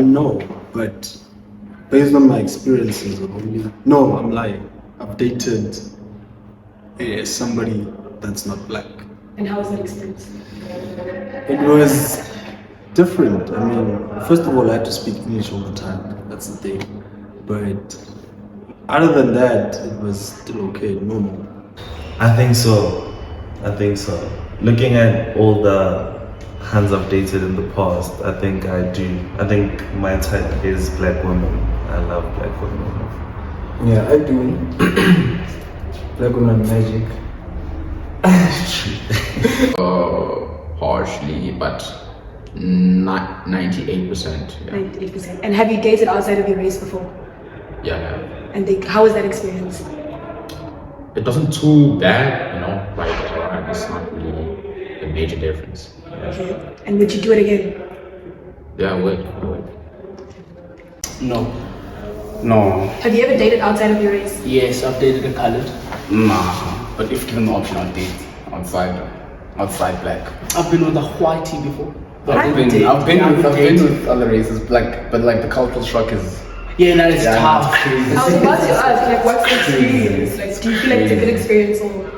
No, but based on my experiences, no, I'm lying. I've dated somebody that's not black. And how was that experience? It was different. I mean, first of all, I had to speak English all the time. That's the thing. But other than that, it was still okay, normal. I think so. I think so. Looking at all the hands I've dated in the past, I think I do. I think my type is black women. I love black women. Yeah, I do. Black woman magic. Partially, but not 98%. Yeah. 98%. And have you dated outside of your race before? Yeah, yeah. And how was that experience? It wasn't too bad, you know, like it's not really a major difference. Yeah, Okay. And would you do it again? yeah, I would. No. No. Have you ever dated outside of your race? Yes, I've dated a colored. Nah, but if given the option, I'd date outside black. I've been with a whitey before. But I've been with other races, black, but like the cultural shock is. Yeah, no, it's tough. I was about to ask, like, what's the experience? Like, do you feel like it's a good experience or?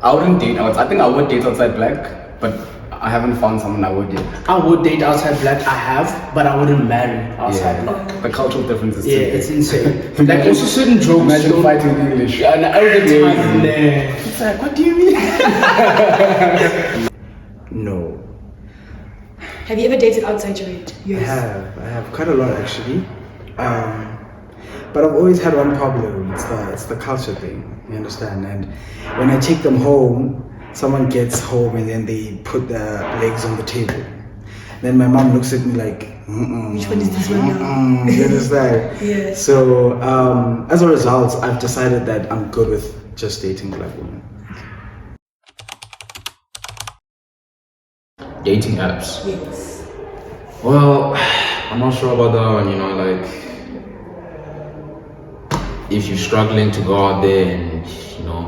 I wouldn't date outside. I think I would date outside black, but I haven't found someone I would date. I would date outside black, I have, but I wouldn't marry outside black. The cultural difference is Yeah, too it's insane. Like also certain jokes. Imagine don't- fighting in English. Yeah, and all the time. Nah. It's like, what do you mean? No. Have you ever dated outside your race? I have quite a lot actually. But I've always had one problem. It's the culture thing. You understand? And when I take them home, someone gets home and then they put their legs on the table. Then my mom looks at me like, Which one is this one now? you understand? Yeah. So as a result, I've decided that I'm good with just dating black women. Dating apps. Yes. Well, I'm not sure about that one, you know, like if you're struggling to go out there and, you know,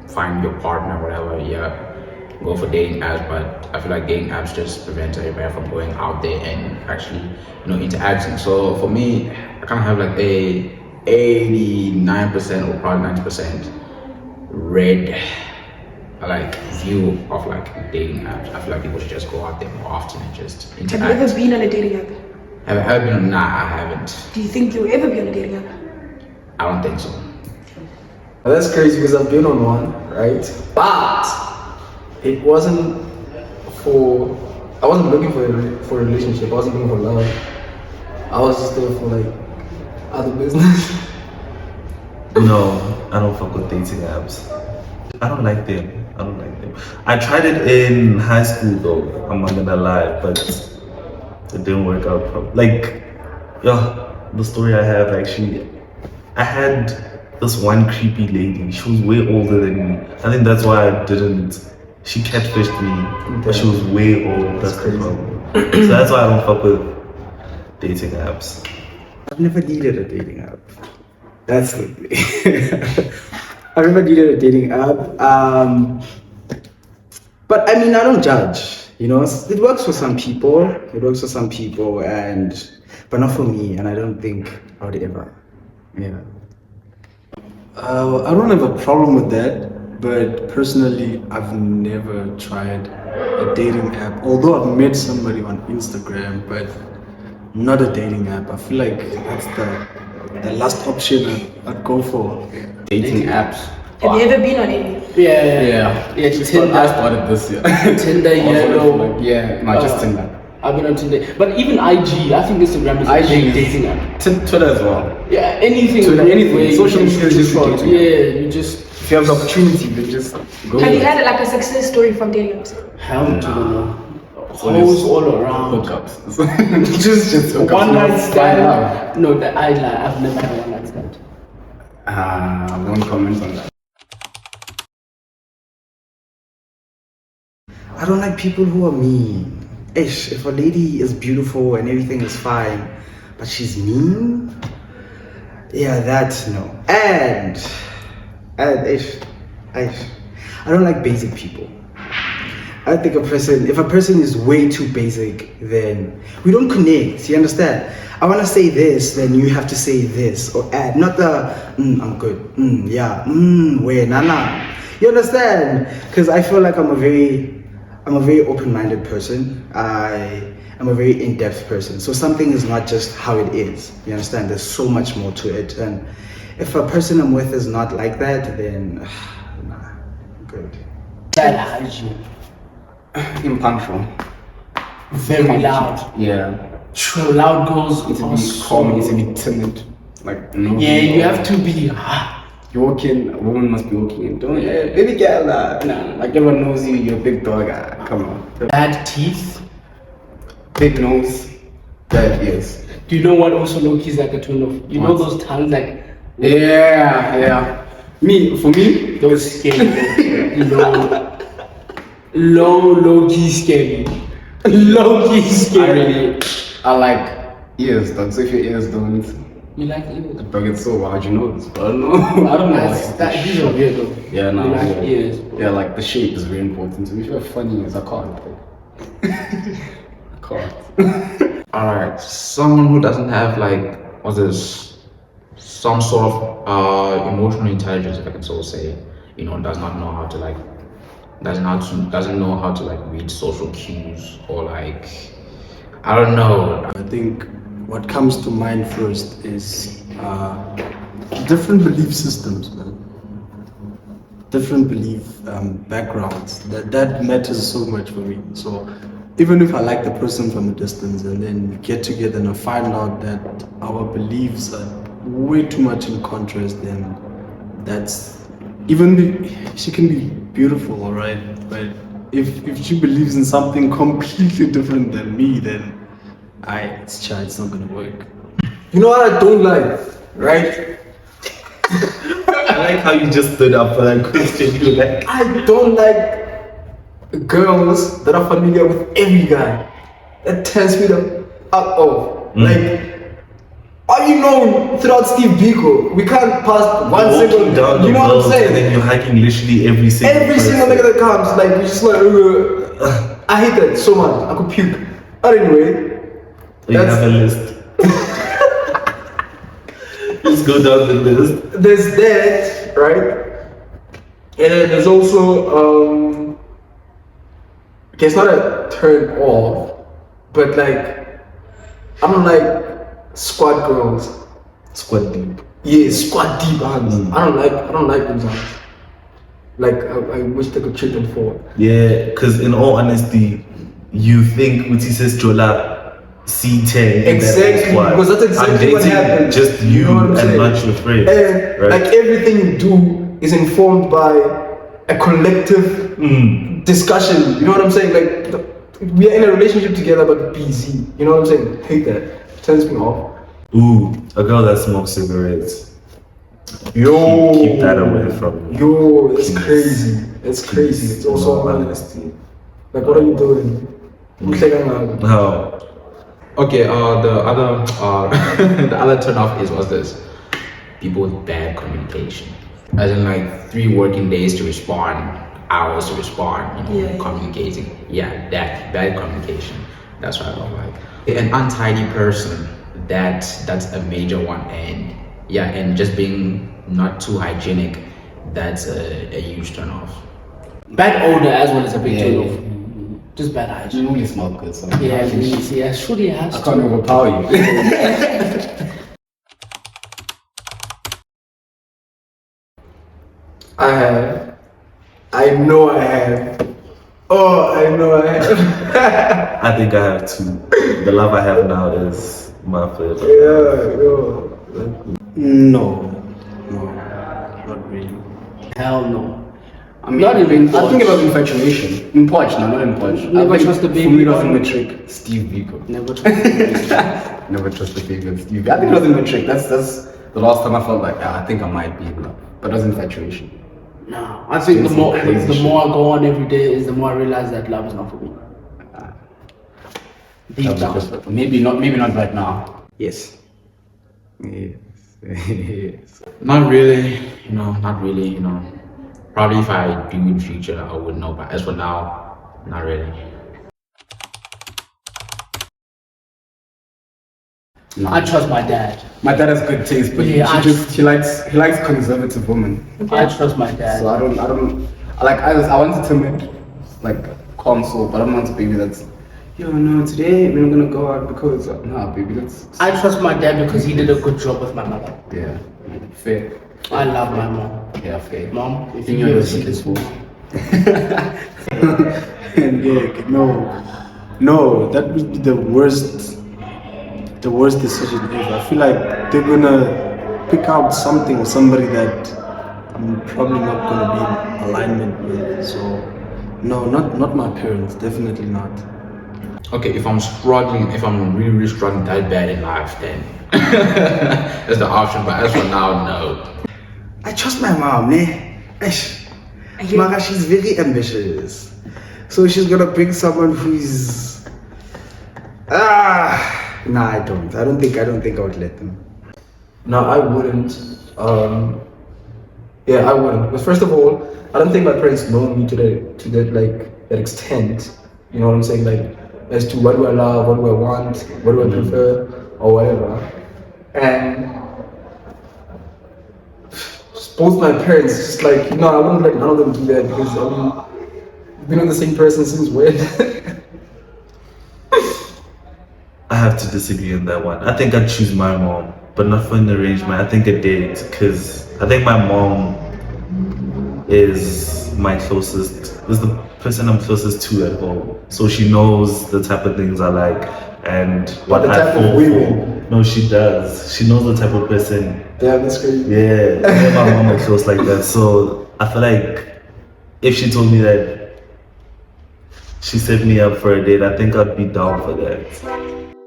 find your partner, whatever, yeah, go for dating apps, but I feel like dating apps just prevent everybody from going out there and actually, you know, interacting. So for me, I kind of have like a 89% or probably 90% red like view of like dating apps. I feel like people should just go out there more often and just Have interact. you ever been on a dating app? Have I ever been on? Nah, I haven't. Do you think you'll ever be on a dating app? I don't think so. Well, that's crazy because I've been on one, right? But it wasn't for. I wasn't looking for a relationship. I wasn't looking for love. I was just there for like other business. No, I don't fuck with dating apps. I don't like them. I tried it in high school though. I'm not gonna lie, but it didn't work out. Like, yeah, the story I have actually. I had this one creepy lady. She was way older than me. I think that's why I didn't. She catfished me, but she was way old. That's the problem. So that's why I don't fuck with dating apps. I've never needed a dating app. That's the thing. I've never needed a dating app. But I mean, I don't judge. You know, it works for some people. But not for me. And I don't think I would ever. Yeah. I don't have a problem with that, but personally, I've never tried a dating app. Although I've met somebody on Instagram, but not a dating app. I feel like that's the last option I'd go for. Dating apps. Have you ever been on any? Yeah. Yeah, I Tinder. started this year. Tinder, Yellow. Yeah, no, just Tinder. I've been on Tinder. But even IG, I think Instagram is a IG big is- dating app. Twitter as well. Yeah, anything. Twitter, anything. where you Social can media is just a screenshot. dating app. Yeah, you just If you have the opportunity, then just go. Have you had like a success story from dating apps? hell to the wall. always Hoes all around. hookups. just hookups. One night Find stand. out. No, I lie. I've never had a one night stand. I won't comment on that. I don't like people who are mean. Ish, if a lady is beautiful and everything is fine, but she's mean, yeah, that's no. And I don't like basic people. I think if a person is way too basic, then we don't connect. You understand? I want to say this, then you have to say this or add, not the I'm good, yeah, wait, nah. You understand? Because I feel like I'm a very open-minded person. I am a very in-depth person. So something is not just how it is. You understand? There's so much more to it. And if a person I'm with is not like that, then nah, I'm good. Bad hygiene. Impunctual. Very loud. Yeah. True, loud girls Need to are be so- calm, need to be timid. Like, no. Yeah, you have to be. You walk in, a woman must be walking in. Don't, baby girl, nah. Like, everyone knows you, you're a big dog. Come on. Bad teeth. Big nose, bad ears. Do you know what also low-key is like a turn off? You know What? those tongues like Yeah. For me, those scary. low-key scary. Low-key scary. I like ears, dog. So if your ears don't, You like ears? dog, it's so wild. You know this, but I don't know. I don't know. These are weird though. Yeah, no. You like yeah. ears. Yeah, like the shape is very important to me. If you're funny ears, I can't. I can't. Alright, someone who doesn't have like, what's this, some sort of emotional intelligence, if I can so say, does not know how to like, doesn't know how to like read social cues or like, I don't know. I think what comes to mind first is different belief systems, man. Different belief backgrounds. That matters so much for me. So even if I like the person from a distance and then we get together and I find out that our beliefs are way too much in contrast, then she can be beautiful, alright, but if she believes in something completely different than me, then it's not gonna work. You know what I don't like, right? I like how you just stood up for that question. You like, I don't like girls that are familiar with every guy. That turns me the fuck off. Like, all you know throughout Steve Biko, we can't pass one single. walking down the You know what I'm road saying? and then you're hiking literally every single Every single nigga that comes, like, you're just like, I hate that so much. I could puke. But anyway, You have a list. Let's go down the list. there's that, right? And then there's also, okay, it's not a turn off, but like, I don't like squad girls. Squad deep. Yeah, squad deep hands. I don't like those hands. Like, I wish they could treat them forward. Yeah, because in all honesty, you think Uti says Jola C10 Exactly, because that's exactly I'm what dating happens. just You you know what I'm and saying? not your friend. And right? like everything you do is informed by a collective discussion. You know what I'm saying? Like we are in a relationship together, but busy. You know what I'm saying? Hate that. Turns me off. Ooh, a girl that smokes cigarettes. Yo, Keep that away from me. Yo, it's Please. crazy. It's crazy. It's also No honest. honesty. Like, what are you doing? How? Okay, the other the other turn off was this. People with bad communication. As in like 3 working days to respond, hours to respond, Yeah. communicating. Yeah, that bad communication. That's what I don't like. An untidy person, that's a major one, and yeah, and just being not too hygienic, that's a huge turn off. Bad odor as well as a big Yeah, turn yeah. off. Just bad You hygiene. normally smell good, so Yeah, surely it has I to. can't overpower you. I have. I know I have. Oh, I know I have. I think I have 2. The love I have now is my flavor. Yeah, yo. No, not really. Hell no. I mean, Not even I think Poch. about infatuation. In Poch, no, not in Poch. Never I think trust the for baby me, it was boy. in Matric. Steve Biko. Never trust. Never trust the baby and Steve. I think it was in Matric. That's the last time I felt like I think I might be in love. But it was infatuation. No, I think Doing the some more crazy I go on every day is the more I realize that love is not for me. Deep down. Maybe not right now. Yes. Yes. Yes. Not really, not really, Probably if I do in future, I would know. But as for now, Not really. I trust my dad. My dad has good taste, but Yeah, he likes conservative women. I trust my dad. So I don't like I want a timid, like calm soul, but I don't want a baby that's yo no today we're not gonna go out because nah baby let's I trust my dad because he did a good job with my mother. yeah fair I love my mom. yeah fair. Mom, if In you your ever see this decisions. And yeah, no, that would be the worst decision ever. I feel like they're gonna pick out something or somebody that I'm probably not gonna be in alignment with. So no, not my parents, definitely not. Okay, if I'm really struggling that bad in life, then that's the option. But as for now, no. I trust my mom, ne? Eish. Mara, she's very ambitious. So she's gonna bring someone who's nah, I don't think I would let them. No, I wouldn't. Yeah, I wouldn't. But first of all, I don't think my parents know me to that extent. You know what I'm saying? Like, as to what do I love, what do I want, what do I prefer, or whatever. And both my parents, just like, I wouldn't let none of them do that because we've been with the same person since when? I have to disagree on that one. I think I'd choose my mom, but not for an arrangement. I think a date, because I think my mom is the person I'm closest to at home. So she knows the type of things I like and what the I type of fall women. for. No, she does. She knows the type of person. Damn, that's crazy. Yeah, me and my mom are close like that. So I feel like if she told me that she set me up for a date, I think I'd be down for that.